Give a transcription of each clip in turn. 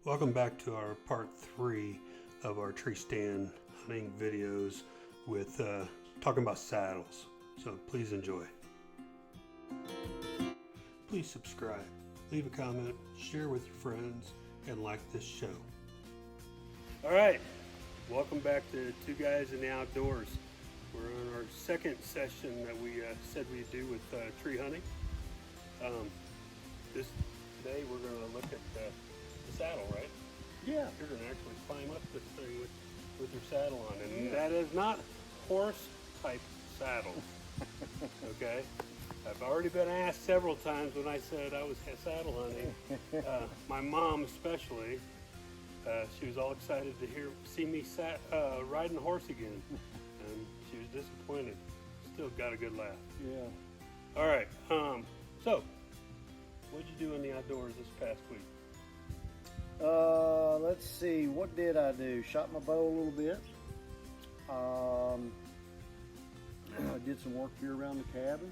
Welcome back to our part 3 of our tree stand hunting videos with talking about saddles. So please enjoy. Please subscribe, leave a comment, share with your friends, and like this show. All right, welcome back to Two Guys in the Outdoors. We're on our second session that we said we'd do with tree hunting. Today we're going to look at the saddle, right? Yeah. You're going to actually climb up this thing with your saddle on, and that is not horse type saddle. Okay, I've already been asked several times when I said I was saddle hunting. My mom especially, she was all excited to see me riding a horse again, and she was disappointed. Still got a good laugh. Yeah. All right. So, what'd you do in the outdoors this past week? Let's see. What did I do? Shot my bow a little bit. I did some work here around the cabin.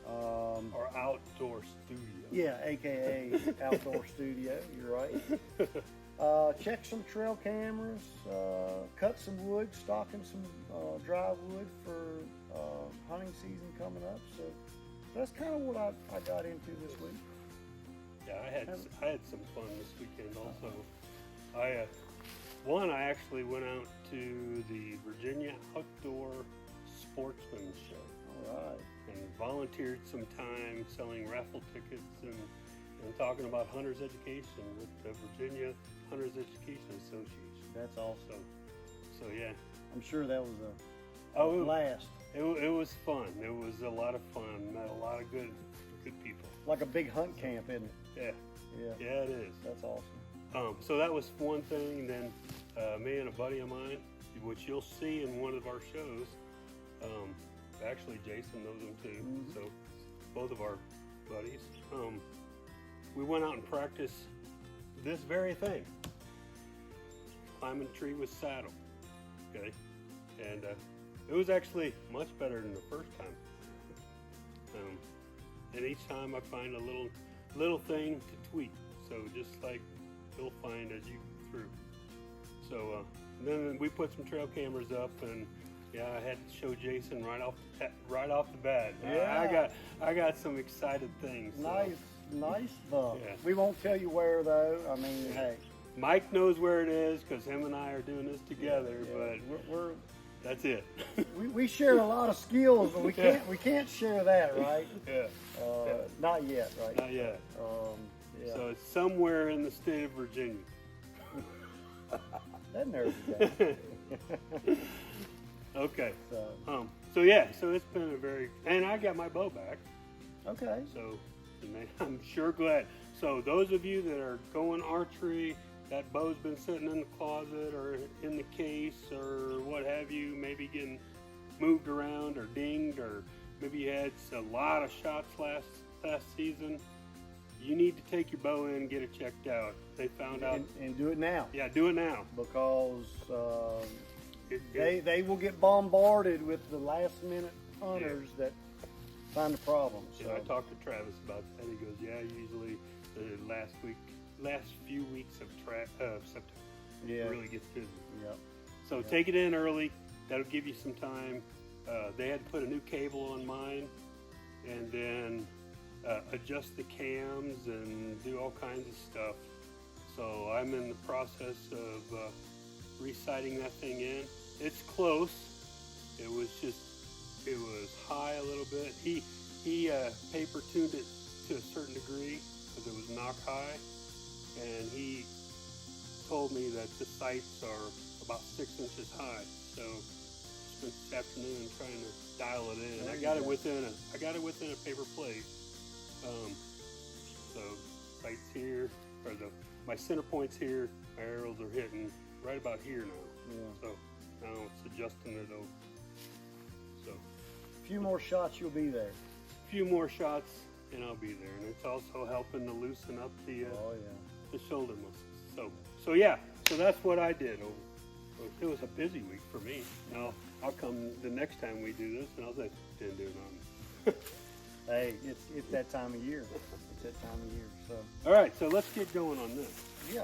Our outdoor studio. Yeah, AKA outdoor studio. You're right. Checked some trail cameras. Cut some wood. Stocking some dry wood for hunting season coming up. So that's kind of what I got into this week. Yeah, I had some fun this weekend also. I actually went out to the Virginia Outdoor Sportsman Show. All right. And volunteered some time selling raffle tickets and talking about hunter's education with the Virginia Hunter's Education Association. That's awesome. So yeah. I'm sure that was a blast. It was fun. It was a lot of fun. Met a lot of good people. Like a big hunt camp, isn't it? Yeah, it is. That's awesome. So that was one thing. Then me and a buddy of mine, which you'll see in one of our shows, actually Jason knows him too, Mm-hmm. so both of our buddies, we went out and practiced this very thing, climbing a tree with saddle, okay? And it was actually much better than the first time. And each time I find a little thing to tweak. So just like you'll find as you go through. So then we put some trail cameras up, and yeah, I had to show Jason right off the bat. Yeah. I got some excited things. So. Nice buck. Yeah. We won't tell you where though. I mean, hey. Mike knows where it is because him and I are doing this together. Yeah. But we're that's it. we share a lot of skills, but we can't share that, right? Yeah. Not yet, right? Not yet. Yeah. So it's somewhere in the state of Virginia. That nerves you down. Okay. So So it's been and I got my bow back. okay. So I'm sure glad. So those of you that are going archery, that bow's been sitting in the closet or in the case or what have you, maybe getting moved around or dinged, or maybe you had a lot of shots last season, you need to take your bow in and get it checked out. They found out. And do it now. Yeah, do it now. Because they will get bombarded with the last minute hunters that find the problem. So. Yeah, I talked to Travis about that. He goes, yeah, usually the last few weeks of September, really gets busy. Yep. So take it in early. That'll give you some time. They had to put a new cable on mine, and then adjust the cams and do all kinds of stuff. So I'm in the process of resighting that thing in. It's close. It was high a little bit. He paper tuned it to a certain degree because it was knock high, and he told me that the sights are about 6 inches high. So spent this afternoon trying to dial it in. I got it within a paper plate. So sights here, or my center point's here. My arrows are hitting right about here now. Yeah. So now it's adjusting it over. So A few more shots, you'll be there. a few more shots and I'll be there. And it's also helping to loosen up the shoulder muscles. So yeah, so that's what I did. It was a busy week for me. Now I'll come the next time we do this and I'll say, didn't do nothing. Hey, it's that time of year. It's that time of year. So all right, so let's get going on this. yeah.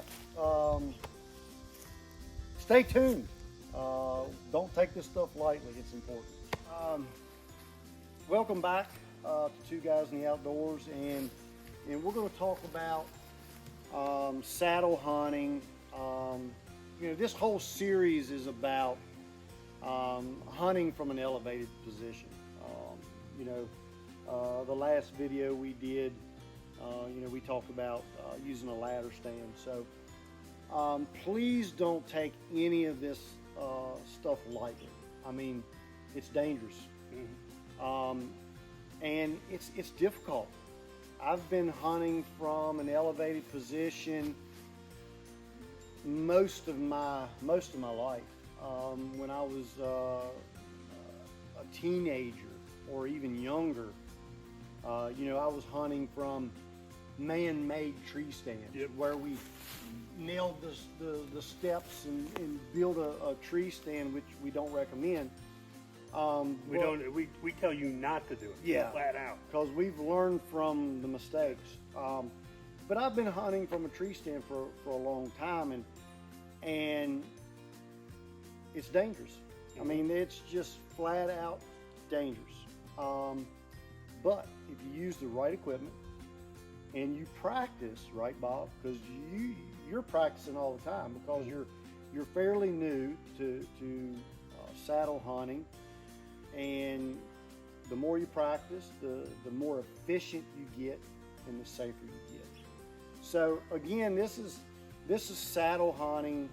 Stay tuned. Don't take this stuff lightly. It's important. Welcome back to Two Guys in the Outdoors, and we're going to talk about saddle hunting. This whole series is about hunting from an elevated position. The last video we did, we talked about using a ladder stand. So please don't take any of this stuff lightly. I mean, it's dangerous. And it's difficult. I've been hunting from an elevated position most of my life. When I was a teenager or even younger, I was hunting from man-made tree stands. Yep. Where we nailed the steps and build a tree stand, which we don't recommend. We tell you not to do it. Yeah. Flat out. Because we've learned from the mistakes. But I've been hunting from a tree stand for a long time, and it's dangerous. I mean, it's just flat out dangerous. But if you use the right equipment and you practice, right, Bob? Because you're practicing all the time because you're fairly new to saddle hunting, and the more you practice, the more efficient you get and the safer you get. So again, this is saddle hunting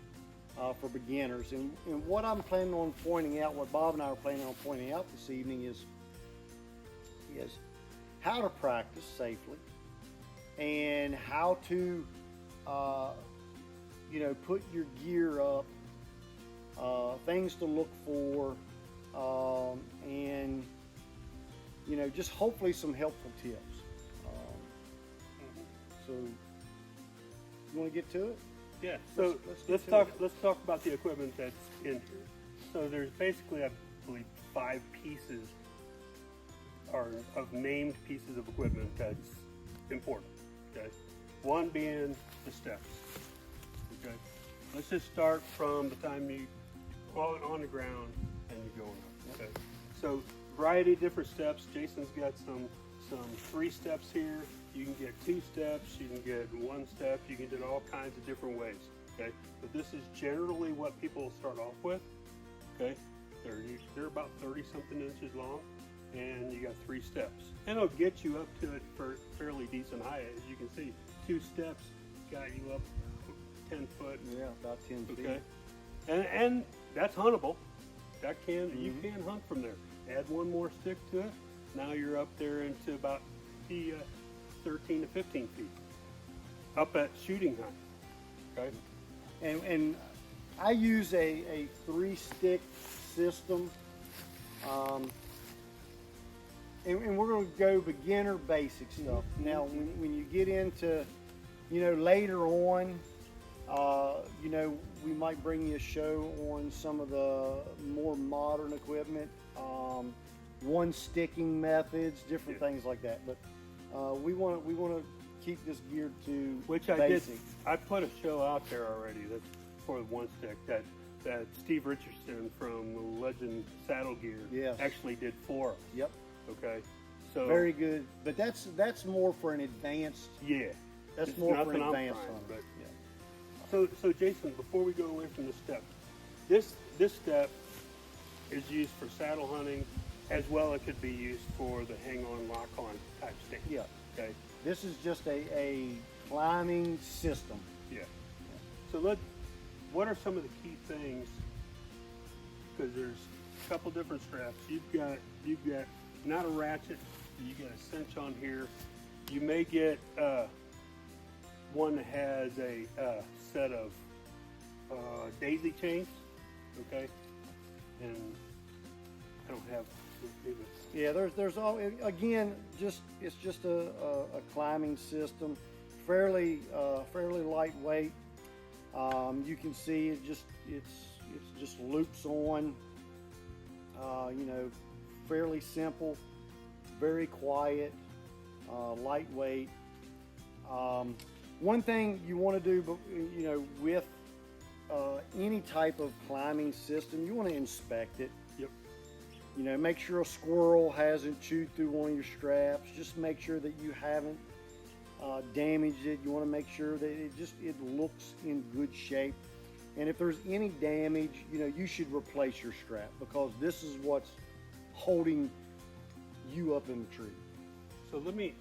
for beginners, and what I'm planning on pointing out, what Bob and I are planning on pointing out this evening is how to practice safely and how to put your gear up, things to look for, and just hopefully some helpful tips. So you want to get to it? Yeah. So let's talk about the equipment that's in here. So there's basically, I believe, 5 pieces of named pieces of equipment that's important. Okay. One being the steps. Okay. Let's just start from the time you fall on the ground and you're going up. Okay. So variety of different steps. Jason's got some 3 steps here. You can get 2 steps. You can get 1 step. You can do it all kinds of different ways. Okay. But this is generally what people start off with. Okay. They're about 30-something inches long, and you got 3 steps, and it'll get you up to it for fairly decent height. As you can see, 2 steps got you up 10 foot. Yeah, about 10 feet. Okay. And that's huntable. You can hunt from there. Add 1 more stick to it. Now you're up there into about 13 to 15 feet. Up at shooting height. Okay. And I use a 3-stick system. And we're going to go beginner basic stuff. Now, when you get into, later on, we might bring you a show on some of the more modern equipment, 1-sticking methods, different things like that. But we want to keep this geared to which basic. I put a show out there already that's for the 1-stick that Steve Richardson from Legend Saddle Gear actually did for us. Yep. Okay. So very good. But that's more for an advanced. Yeah. That's it's more for an nothing advanced I'm trying, hunter. But So Jason, before we go away from the step, this step is used for saddle hunting, as well it could be used for the hang-on, lock-on type stand. Yeah. Okay. This is just a climbing system. Yeah. So what are some of the key things? Because there's a couple different straps. You've got not a ratchet. You got a cinch on here. You may get one that has a set of daisy chains. Okay. And I don't have. Yeah, there's all, again, it's just a climbing system, fairly lightweight. You can see it just loops on. Fairly simple, very quiet, lightweight. One One thing you want to do, you know, with any type of climbing system, you want to inspect it. Yep. You know, make sure a squirrel hasn't chewed through one of your straps. Just make sure that you haven't damaged it. You want to make sure that it looks in good shape. And if there's any damage, you know, you should replace your strap, because this is what's holding you up in the tree. So let me,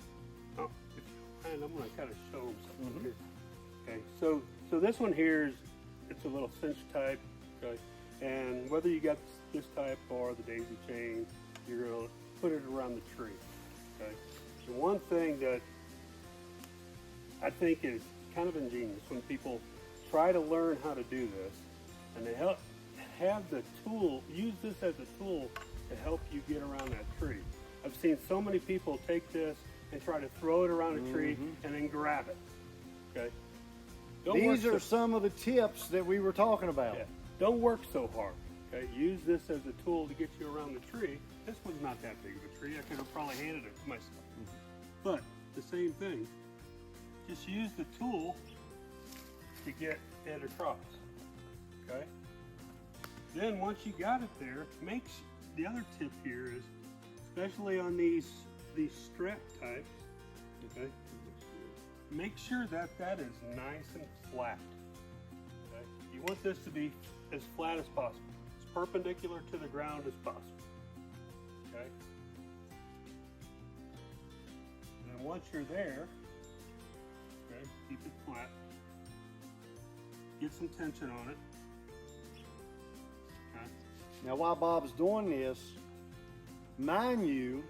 if you don't mind, I'm going to kind of show them something Mhm. here. Okay, so this one here is, it's a little cinch type, okay? And whether you got this type or the daisy chain, you're going to put it around the tree, okay? The one thing that I think is kind of ingenious when people try to learn how to do this, and they have the tool, use this as a tool to help you get around that tree. I've seen so many people take this and try to throw it around a tree and then grab it. Okay. These are some of the tips that we were talking about. Yeah, don't work so hard. Okay. Use this as a tool to get you around the tree. This was not that big of a tree. I could have probably handed it to myself. But the same thing. Just use the tool to get it across. Okay. Then once you got it there, the other tip here is, especially on these strap types, okay, make sure that is nice and flat. Okay? You want this to be as flat as possible, as perpendicular to the ground as possible. Okay. And then once you're there, okay, keep it flat. Get some tension on it. Okay. Now, while Bob's doing this, mind you,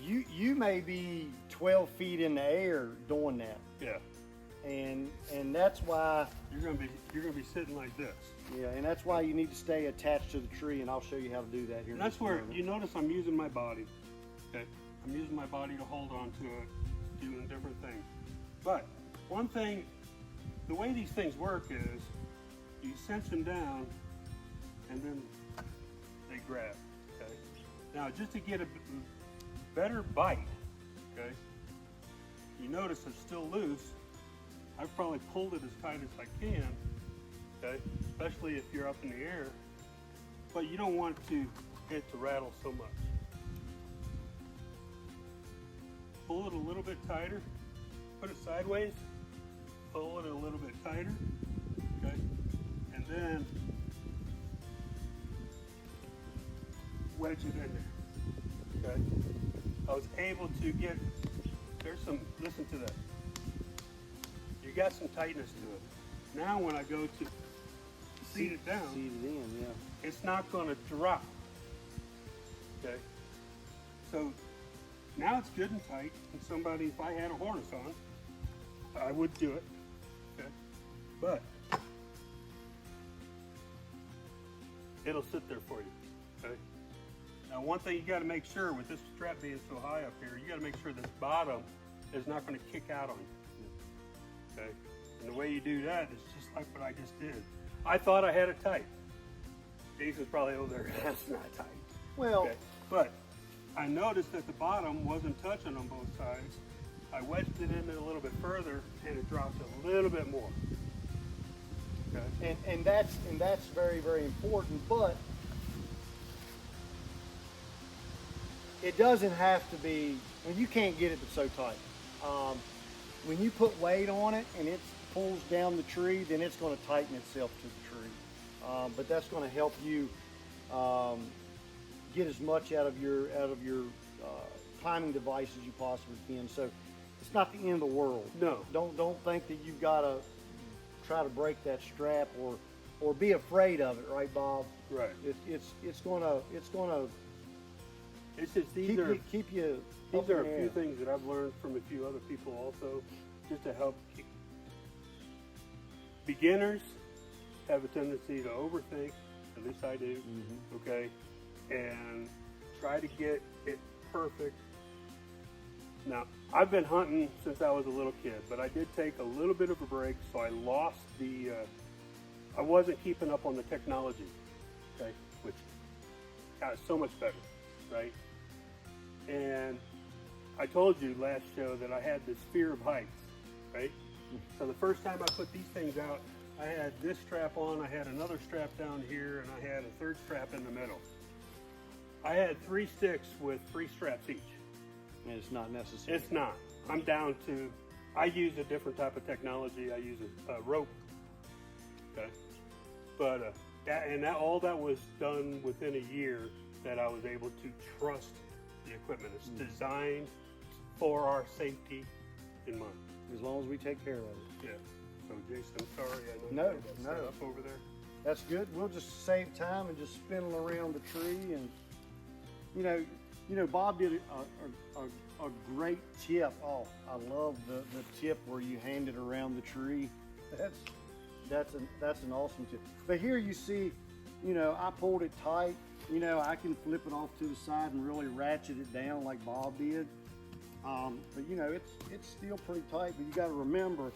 you may be 12 feet in the air doing that, Yeah. and that's why You're gonna be sitting like this. and that's why you need to stay attached to the tree, and I'll show you how to do that here. And that's where you notice I'm using my body. Okay, I'm using my body to hold on to it, doing different things. But one thing, the way these things work is you cinch them down, and then they grab. Okay. Now, just to get a better bite, okay, you notice it's still loose. I've probably pulled it as tight as I can, okay, especially if you're up in the air, but you don't want it to rattle so much. Pull it a little bit tighter, put it sideways, pull it a little bit tighter, okay, and then wedge it in there, okay. I was able to get, listen to that. You got some tightness to it. Now when I go to seat it down, seat it in, yeah. it's not going to drop. Okay. So now it's good and tight. And somebody, if I had a harness on, I would do it. Okay. But it'll sit there for you. Okay. Now one thing you got to make sure with this strap being so high up here, you got to make sure this bottom is not going to kick out on you. Okay. And the way you do that is just like what I just did. I thought I had it tight. Jason's probably over there. That's not tight. Well, Okay. But I noticed that the bottom wasn't touching on both sides. I wedged it in a little bit further, and it dropped a little bit more. Okay. and that's very, very important, but it doesn't have to be. I mean, you can't get it so tight. When you put weight on it and it pulls down the tree, then it's going to tighten itself to the tree. But that's going to help you get as much out of your climbing device as you possibly can. So it's not the end of the world. No. Don't think that you've got to try to break that strap or be afraid of it, right, Bob? Right. It's gonna It's just keep you these up are in the a few air. things that I've learned from a few other people also, just to help beginners have a tendency to overthink. At least I do. Okay, and try to get it perfect. Now, I've been hunting since I was a little kid, but I did take a little bit of a break, so I lost I wasn't keeping up on the technology, okay, which got so much better, right? And I told you last show that I had this fear of heights, right? So the first time I put these things out, I had this strap on, I had another strap down here, and I had a third strap in the middle. I had 3 sticks with 3 straps each. And it's not necessary. It's not. I'm down to, I use a different type of technology. I use a rope. Okay. But all that was done within a year that I was able to trust the equipment. It's designed for our safety in mind. As long as we take care of it. Yeah. So Jason, I'm sorry. I No, know you had that no. set up over there. That's good. We'll just save time and just spinning around the tree, and you know, Bob did a great tip. Oh, I love the tip where you hand it around the tree. That's an awesome tip. But here you see, I pulled it tight. I can flip it off to the side and really ratchet it down like Bob did. But it's still pretty tight. But you got to remember,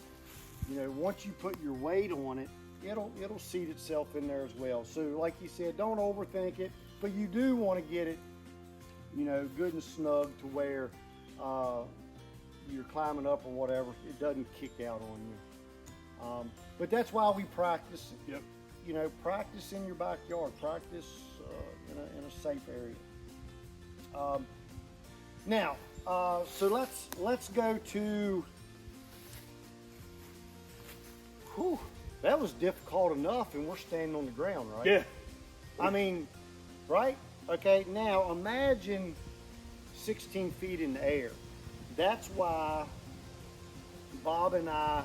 once you put your weight on it, it'll seat itself in there as well. So like you said, don't overthink it, but you do want to get it, good and snug to where you're climbing up or whatever, it doesn't kick out on you. But that's why we practice. Yep. Practice in your backyard. Practice in a safe area. Now, so let's go to. Whew, that was difficult enough, and we're standing on the ground, right? Yeah. I mean, right? Okay. Now imagine 16 feet in the air. That's why Bob and I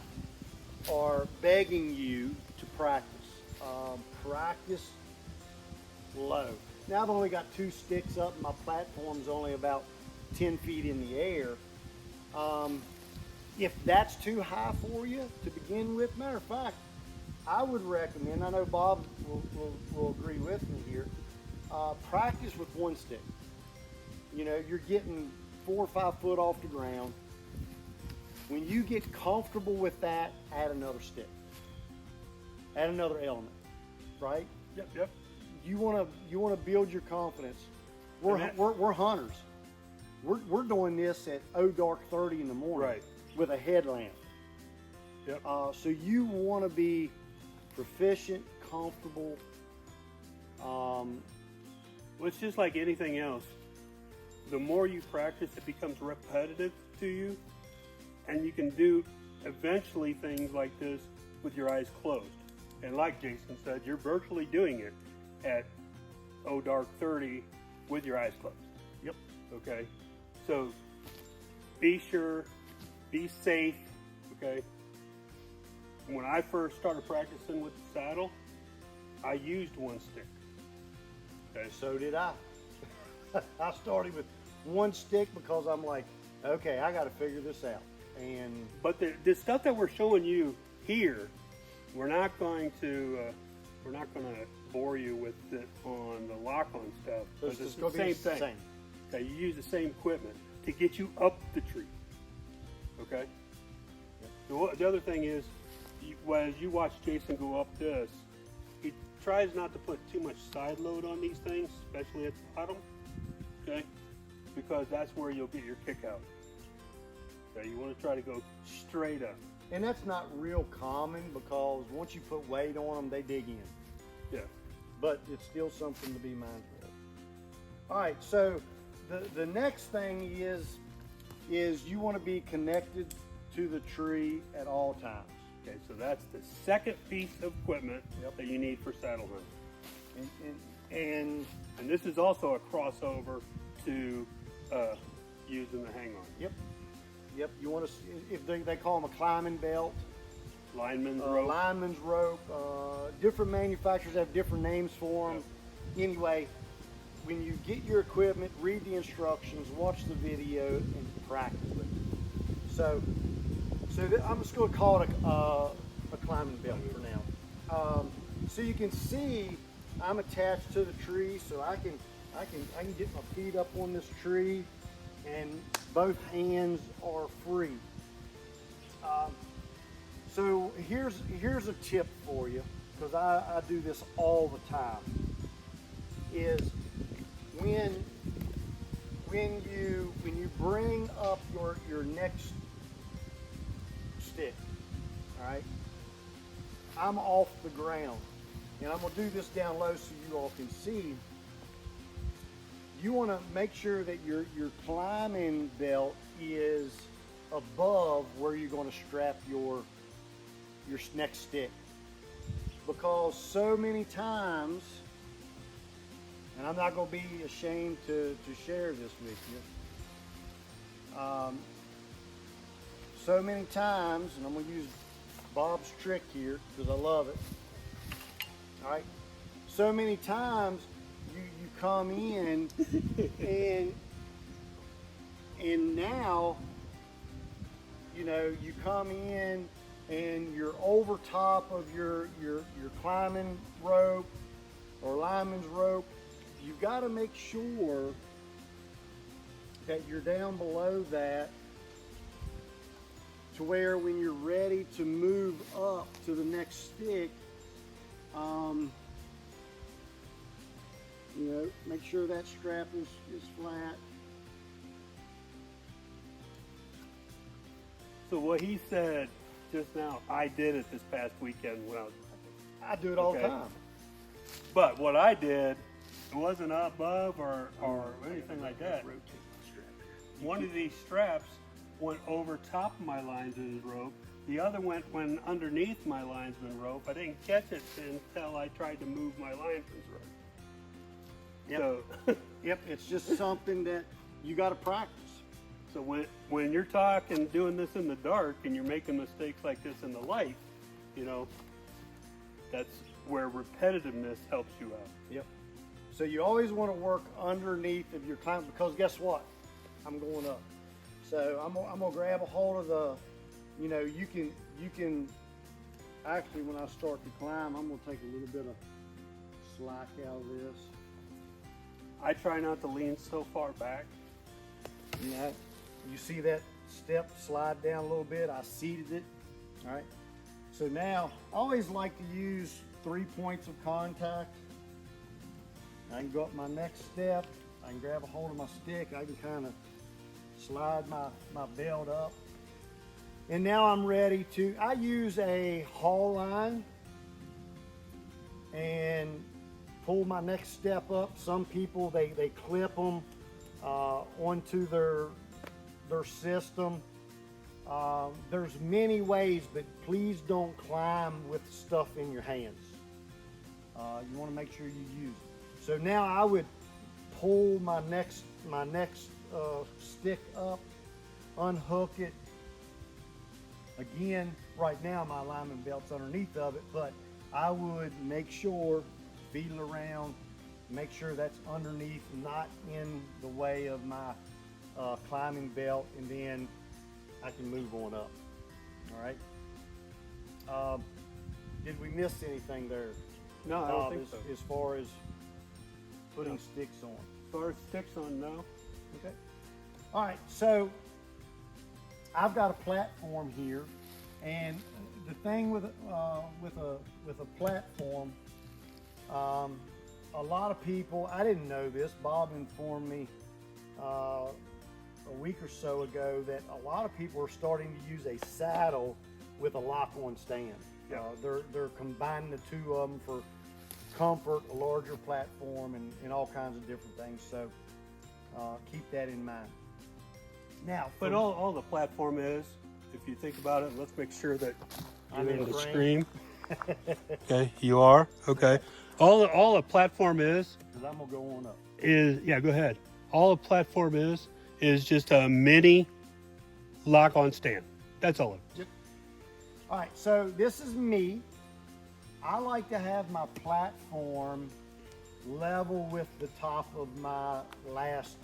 are begging you to practice. Practice low. Now I've only got 2 sticks up, and my platform's only about 10 feet in the air. If that's too high for you to begin with, matter of fact, I would recommend, I know Bob will agree with me here, practice with 1 stick. You're getting 4 or 5 foot off the ground. When you get comfortable with that, add another stick. Add another element, right? Yep. You want to build your confidence. We're hunters. We're doing this at dark 30 in the morning, Right. with a headlamp. Yep. So you want to be proficient, comfortable. Well, it's just like anything else. The more you practice, it becomes repetitive to you, and you can do eventually things like this with your eyes closed. And like Jason said, you're virtually doing it at dark 30 with your eyes closed. Yep. Okay. So be sure, be safe. Okay. When I first started practicing with the saddle, I used 1 stick. Okay. So did I. I started with 1 stick because I'm like, okay, I got to figure this out. But the stuff that we're showing you here, we're not going to bore you with it on the lock-on stuff. So Because it's the gonna be same thing. Okay, you use the same equipment to get you up the tree. Okay. The other thing is, as you watch Jason go up this, he tries not to put too much side load on these things, especially at the bottom. Okay, because that's where you'll get your kick out. Okay, you want to try to go straight up. And that's not real common because once you put weight on them, they dig in. Yeah. But it's still something to be mindful of. All right, so the next thing is you want to be connected to the tree at all times. Okay, so that's the second piece of equipment Yep. that you need for saddle hunting. And this is also a crossover to using the hang-on. Yep, you want to, if they call them a climbing belt, Lineman's rope. lineman's rope. Different manufacturers have different names for them. Anyway, when you get your equipment, read the instructions, watch the video, and practice with it. So I'm just going to call it a climbing belt for now. So you can see I'm attached to the tree, so I can get my feet up on this tree, and both hands are free. So here's a tip for you, because I do this all the time. Is when you bring up your next stick, all right? I'm off the ground. And I'm gonna do this down low so you all can see. You wanna make sure that your climbing belt is above where you're gonna strap your next stick. Because so many times, and I'm not gonna be ashamed to share this with you. So many times, and I'm gonna use Bob's trick here because I love it. All right. So many times you come in and now, you know, you come in and you're over top of your climbing rope or lineman's rope. You've got to make sure that you're down below that to where when you're ready to move up to the next stick, you know, make sure that strap is flat. So what he said just now, I did it this past weekend when I do it all the Okay. time. but what I did, it wasn't above or anything like that. Rotate my strap here. One of these straps went over top of my linesman's rope. The other went underneath my linesman rope. I didn't catch it until I tried to move my linesman's rope. Yep. So, Yep, it's just something that you got to practice. so when you're talking, doing this in the dark, and you're making mistakes like this in the light, you know, that's where repetitiveness helps you out. Yep. So you always want to work underneath of your climb because guess what? I'm going up. So I'm gonna grab a hold of the, you know, you can actually when I start to climb, I'm gonna take a little bit of slack out of this. I try not to lean so far back. You know, you see that step slide down a little bit. I seated it. All right. So now I always like to use 3 points of contact. I can go up my next step. I can grab a hold of my stick. I can kind of slide my belt up. And now I'm ready to, I use a haul line and pull my next step up. Some people, they clip them onto their system. There's many ways, but please don't climb with stuff in your hands. You want to make sure you use it. So now I would pull my next stick up, unhook it. Again, right now my alignment belt's underneath of it, but I would make sure, feel around, make sure that's underneath, not in the way of my climbing belt, and then I can move on up. All right. Did we miss anything there? No, I don't think so. As far as putting sticks on. As far as sticks on, no. Okay. All right. So I've got a platform here, and the thing with a platform, a lot of people, I didn't know this. Bob informed me a week or so ago that a lot of people are starting to use a saddle with a lock-on stand. Yeah. They're combining the two of them for comfort, a larger platform, and all kinds of different things. So keep that in mind. Now, But all the platform is, if you think about it, let's make sure that I'm you're in in the frame. stream. Okay, you are? Okay. All a platform is, because I'm gonna go on up. yeah, go ahead. All a platform is just a mini lock-on stand. That's all it is. All right, so this is me. I like to have my platform level with the top of my last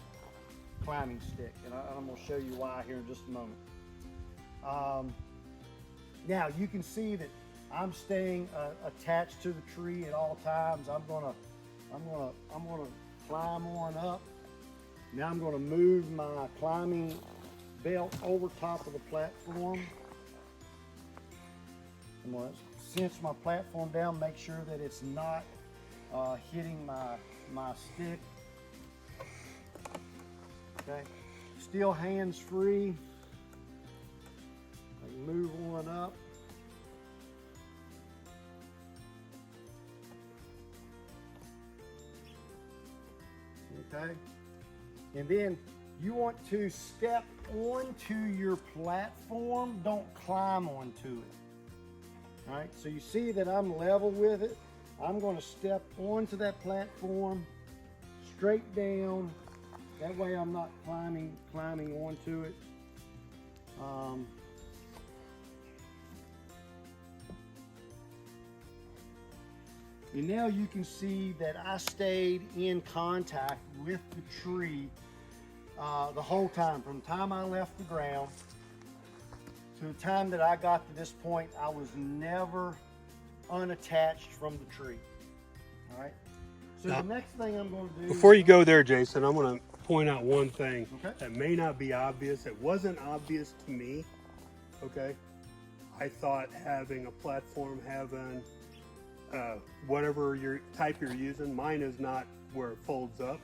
climbing stick, and I'm going to show you why here in just a moment. Now you can see that I'm staying attached to the tree at all times. I'm gonna climb on up. Now I'm going to move my climbing belt over top of the platform. I'm going to cinch my platform down, make sure that it's not hitting my stick. Okay, still hands free. I can move on up. okay? And then you want to step onto your platform, don't climb onto it. All right, so you see that I'm level with it. I'm going to step onto that platform, straight down. That way I'm not climbing onto it. And now you can see that I stayed in contact with the tree the whole time. From the time I left the ground to the time that I got to this point, I was never unattached from the tree. All right. So Now, the next thing I'm going to do. Before you go there, Jason, I'm going to point out one thing Okay. that may not be obvious. It wasn't obvious to me. Okay. I thought having a platform, having whatever your type you're using, mine is not where it folds up.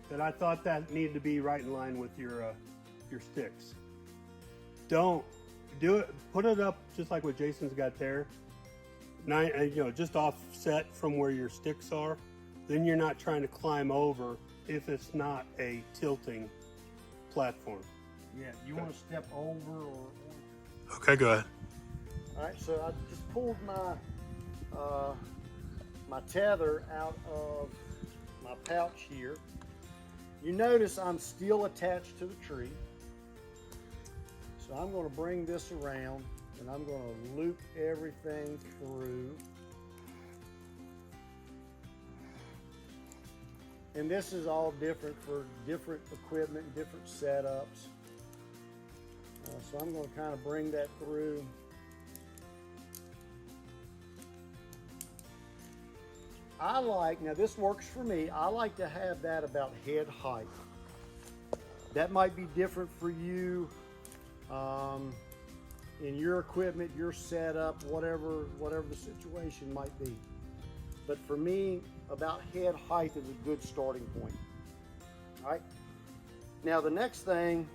That I thought that needed to be right in line with your sticks. Don't do it. Put it up just like what Jason's got there. Just offset from where your sticks are. Then you're not trying to climb over if it's not a tilting platform. Yeah, you want to step over or. Okay, go ahead. All right, so I just pulled my my tether out of my pouch here. You notice I'm still attached to the tree. So I'm going to bring this around and I'm going to loop everything through. And this is all different for different equipment, different setups. So I'm going to kind of bring that through. Now this works for me, I like to have that about head height. That might be different for you in your equipment, your setup, whatever the situation might be. But for me, about head height is a good starting point. All right. Now the next thing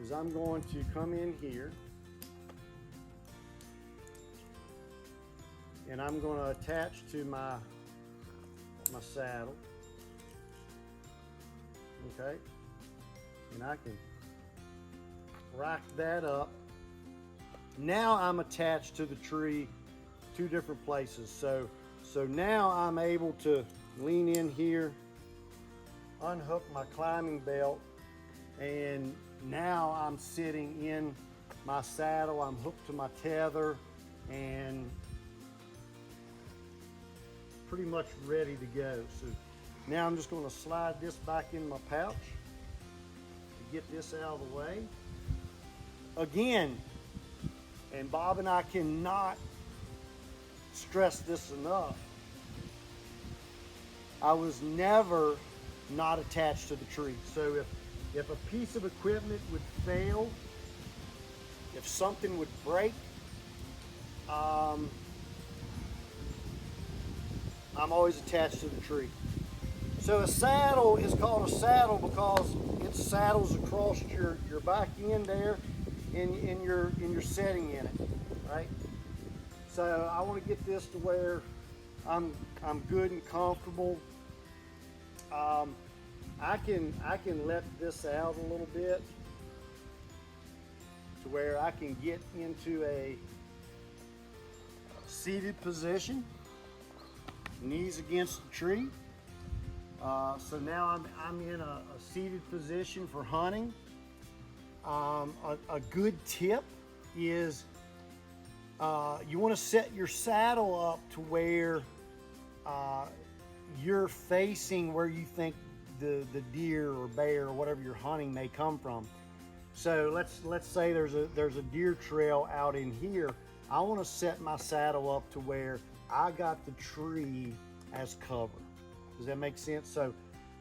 is I'm going to come in here and I'm going to attach to my saddle. Okay. And I can rack that up. Now I'm attached to the tree two different places. So now I'm able to lean in here, unhook my climbing belt, and now I'm sitting in my saddle. I'm hooked to my tether and pretty much ready to go. So now I'm just going to slide this back in my pouch to get this out of the way. Again, and Bob and I cannot stress this enough, I was never not attached to the tree. So if a piece of equipment would fail, if something would break, I'm always attached to the tree. So a saddle is called a saddle because it saddles across your back end there and you're setting in it, right? So I want to get this to where I'm good and comfortable. I can let this out a little bit to where I can get into a seated position, knees against the tree. So now I'm in a seated position for hunting. A good tip is you want to set your saddle up to where you're facing where you think the deer or bear or whatever you're hunting may come from. So let's say there's a deer trail out in here. I want to set my saddle up to where I got the tree as cover. Does that make sense? So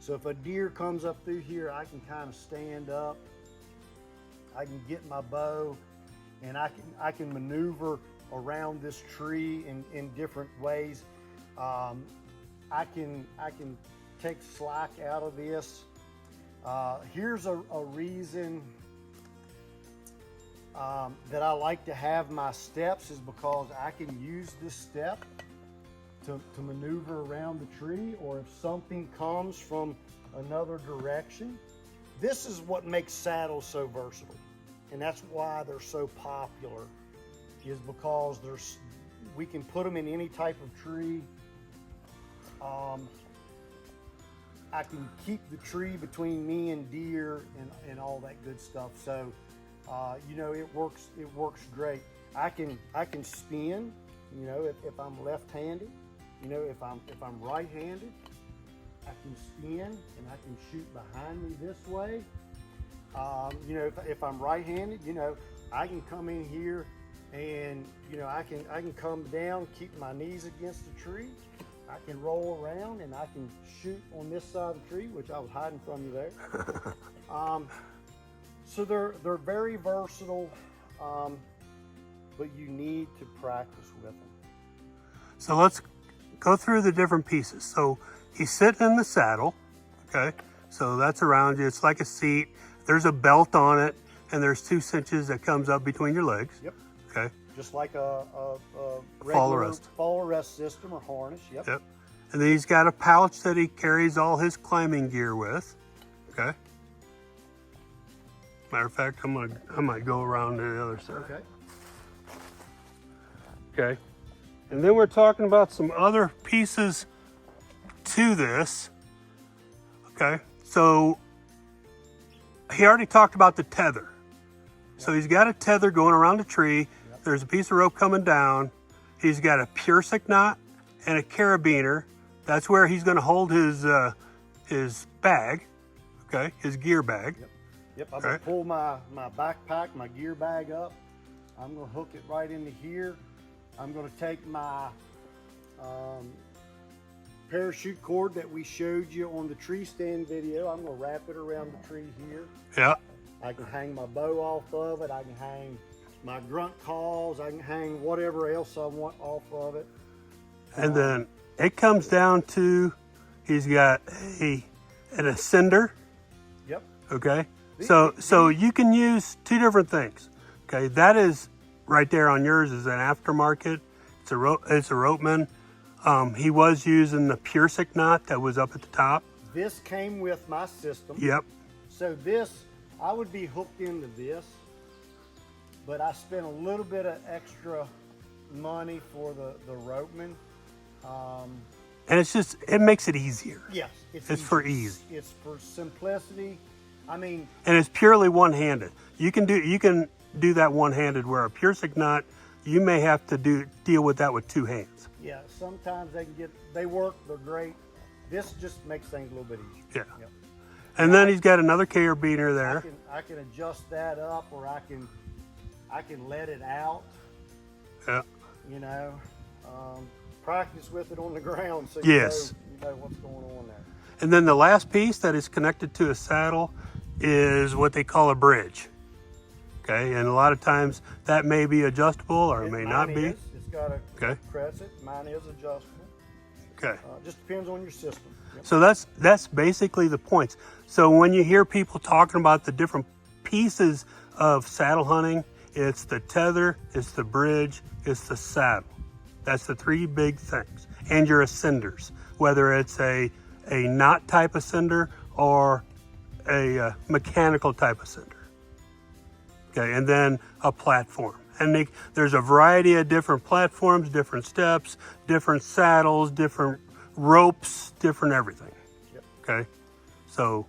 if a deer comes up through here, I can kind of stand up. I can get my bow, and I can maneuver around this tree in different ways. I can take slack out of this. Here's a reason that I like to have my steps is because I can use this step to maneuver around the tree, or if something comes from another direction. This is what makes saddles so versatile, and that's why they're so popular, is because we can put them in any type of tree. I can keep the tree between me and deer and all that good stuff. So, you know, it works great. I can spin, you know, if I'm left-handed. You know, if I'm right-handed, I can spin and I can shoot behind me this way. You know, if I'm right-handed, you know, I can come in here and, you know, I can come down, keep my knees against the tree. I can roll around and I can shoot on this side of the tree, which I was hiding from you there. So they're very versatile, but you need to practice with them. So let's go through the different pieces. So he's sitting in the saddle, okay? So that's around you. It's like a seat. There's a belt on it, and there's 2 cinches that comes up between your legs. Yep. Okay. Just like a Fall fall arrest system or harness. Yep. Yep. And then he's got a pouch that he carries all his climbing gear with. Okay. Matter of fact, I might go around to the other side. Okay. Okay. And then we're talking about some other pieces to this. Okay. So he already talked about the tether. So he's got a tether going around the tree. There's a piece of rope coming down. He's got a Pursic knot and a carabiner. That's where he's going to hold his bag, okay, his gear bag. Yep. I'm going to pull my backpack, my gear bag up. I'm going to hook it right into here. I'm going to take my parachute cord that we showed you on the tree stand video. I'm going to wrap it around the tree here. Yeah. I can hang my bow off of it. I can hang my grunt calls. I can hang whatever else I want off of it. And then it comes down to, he's got an ascender. Yep. Okay. So you can use 2 different things. Okay. That is right there on yours is an aftermarket. It's a Ropeman. He was using the Pursic knot that was up at the top. This came with my system. Yep. So this, I would be hooked into this, but I spent a little bit of extra money for the Ropeman. And it makes it easier. Yes, it's for ease. It's for simplicity. I mean, and it's purely one-handed. You can do that one-handed, where a Pursic knot, you may have to deal with that with 2 hands. Yeah, sometimes they work, they're great. This just makes things a little bit easier. Yeah. Yep. And then he's got another carabiner there. I can adjust that up, or I can let it out. Yeah. You know, practice with it on the ground so yes. you know what's going on there. And then the last piece that is connected to a saddle is what they call a bridge. Okay, and a lot of times that may be adjustable or it may not be. It's got a crescent. Mine is adjustable. Okay. Just depends on your system. Yep. So that's basically the points. So when you hear people talking about the different pieces of saddle hunting, it's the tether, it's the bridge, it's the saddle. That's the 3 big things. And your ascenders, whether it's a knot type ascender or a mechanical type ascender. Okay, and then a platform. And there's a variety of different platforms, different steps, different saddles, different ropes, different everything. Yep. Okay, so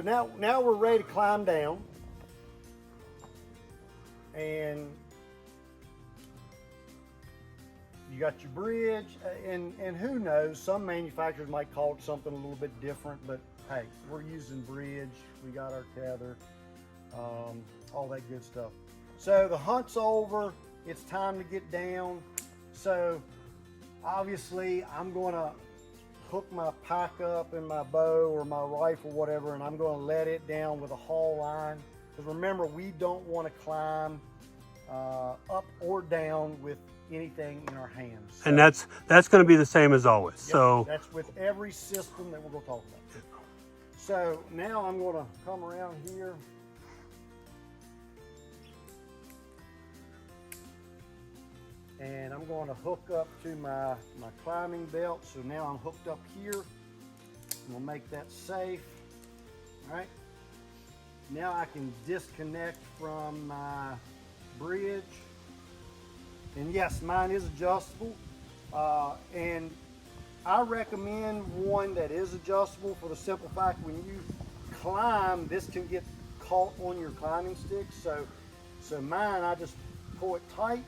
now we're ready to climb down, and you got your bridge, and who knows, some manufacturers might call it something a little bit different, but hey, we're using bridge, we got our tether, all that good stuff. So the hunt's over, it's time to get down. So obviously I'm gonna hook my pack up and my bow or my rifle, whatever, and I'm gonna let it down with a haul line. Because remember, we don't wanna climb up or down with anything in our hands. And that's going to be the same as always. Yep, so that's with every system that we're going to talk about. So now I'm going to come around here. and I'm going to hook up to my climbing belt. So now I'm hooked up here. We'll make that safe. All right. Now I can disconnect from my bridge. And yes, mine is adjustable. And I recommend one that is adjustable for the simple fact when you climb, this can get caught on your climbing stick. So mine, I just pull it tight,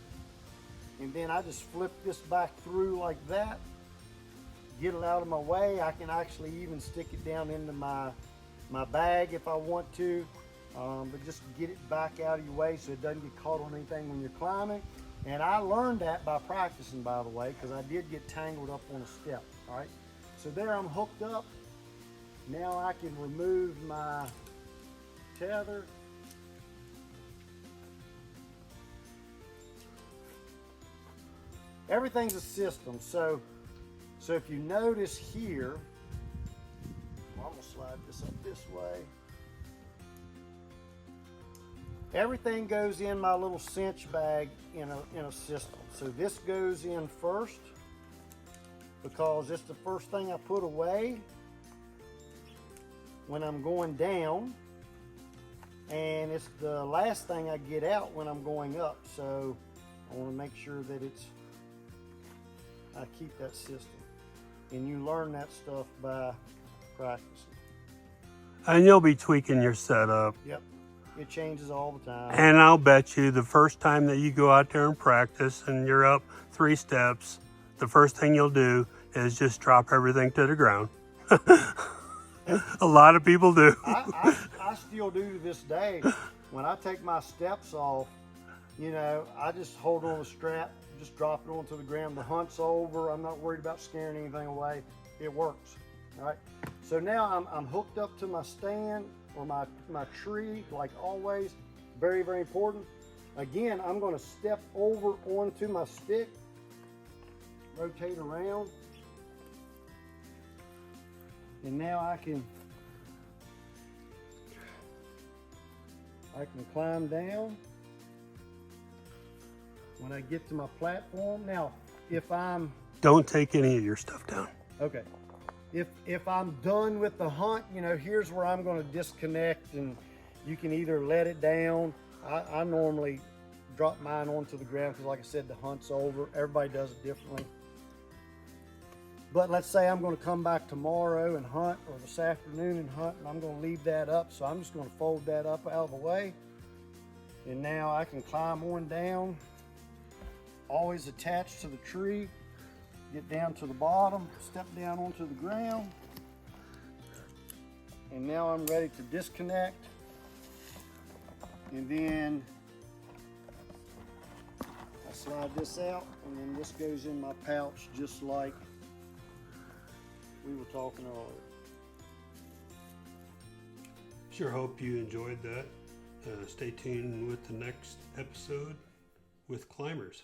and then I just flip this back through like that, get it out of my way. I can actually even stick it down into my bag if I want to, but just get it back out of your way so it doesn't get caught on anything when you're climbing. And I learned that by practicing, by the way, because I did get tangled up on a step. All right, so there I'm hooked up. Now I can remove my tether. Everything's a system. So if you notice here, I'm gonna slide this up this way. Everything goes in my little cinch bag in a system. So this goes in first because it's the first thing I put away when I'm going down, and it's the last thing I get out when I'm going up. So I want to make sure that I keep that system. And you learn that stuff by practicing. And you'll be tweaking your setup. Yep. It changes all the time. And I'll bet you the first time that you go out there and practice and you're up 3 steps, the first thing you'll do is just drop everything to the ground. A lot of people do. I still do to this day. When I take my steps off, you know, I just hold on the strap, just drop it onto the ground. The hunt's over. I'm not worried about scaring anything away. It works. All right. So now I'm hooked up to my stand or my tree, like always. Very, very important. Again, I'm going to step over onto my stick, rotate around, and now I can climb down when I get to my platform. Now, if I'm Don't take any of your stuff down. okay, if I'm done with the hunt, you know, here's where I'm going to disconnect, and you can either let it down. I normally drop mine onto the ground because, like I said, the hunt's over. Everybody does it differently. But let's say I'm going to come back tomorrow and hunt, or this afternoon and hunt, and I'm going to leave that up. So I'm just going to fold that up out of the way. And now I can climb on down, always attached to the tree, get down to the bottom, step down onto the ground. And now I'm ready to disconnect. And then I slide this out, and then this goes in my pouch just like we were talking earlier. Sure hope you enjoyed that. Stay tuned with the next episode with climbers.